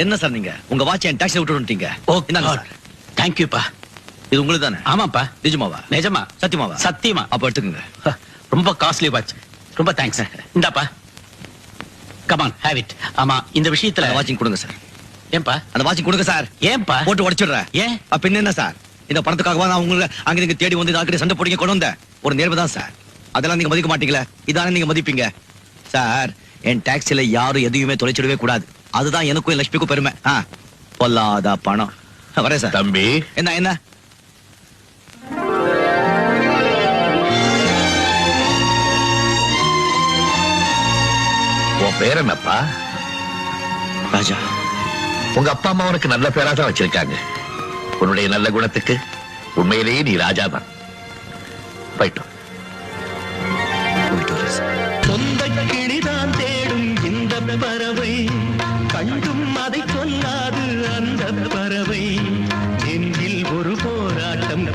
என்ன சார் நீங்க உங்க வாட்ச் என் டாக்ஸி விட்டு வந்துட்டீங்க. இந்தாங்க சார். தேங்க்யூப்பா. இது உங்களுக்கு தானே? ஆமாப்பா. நிஜமாவா? நிஜமா. சத்தியமாவா? சத்தியமா. அப்ப எடுத்துக்கங்க. ரொம்ப காஸ்ட்லி வாட்ச். ரொம்ப தேங்க்ஸ். இந்தாப்பா. Come on have it. ஆமா இந்த விஷயத்துல வாட்சிங் கொடுங்க சார். ஏன்பா? அந்த வாட்சிங் கொடுங்க சார். ஏன்பா? போட்டு உடைச்சிடுறேன். ஏன்? பின்ன என்ன சார், இந்த பணத்துக்காகவா நான் உங்களை அங்க நீங்க தேடி வந்து நாளைக்கு சண்டை போடுங்க கொண்டு வந்தேன். ஒரு நேர்மை தான் சார். அதெல்லாம் நீங்க மதிக்க மாட்டீங்களா? இதானே நீங்க மதிப்பீங்க சார். என் டாக்ஸில யாரும் எதையுமே தொலைச்சிடவே கூடாது. அதுதான் எனக்கும் லட்சுமிக்கும் பெருமை. பொல்லாத பணம். வரேன் சார். தம்பி என்ன என்ன உன் பேர் என்னப்பா? ராஜா. உங்க அப்பா அம்மா உனக்கு நல்ல பேரா தான் வச்சிருக்காங்க. உன்னுடைய நல்ல குணத்துக்கு உண்மையிலேயே நீ ராஜா தான். போயிட்டோம். சொந்த கிளிதான் தேடும் இந்த பறவை, கண்டும் அதை சொல்லாது அந்த பறவை.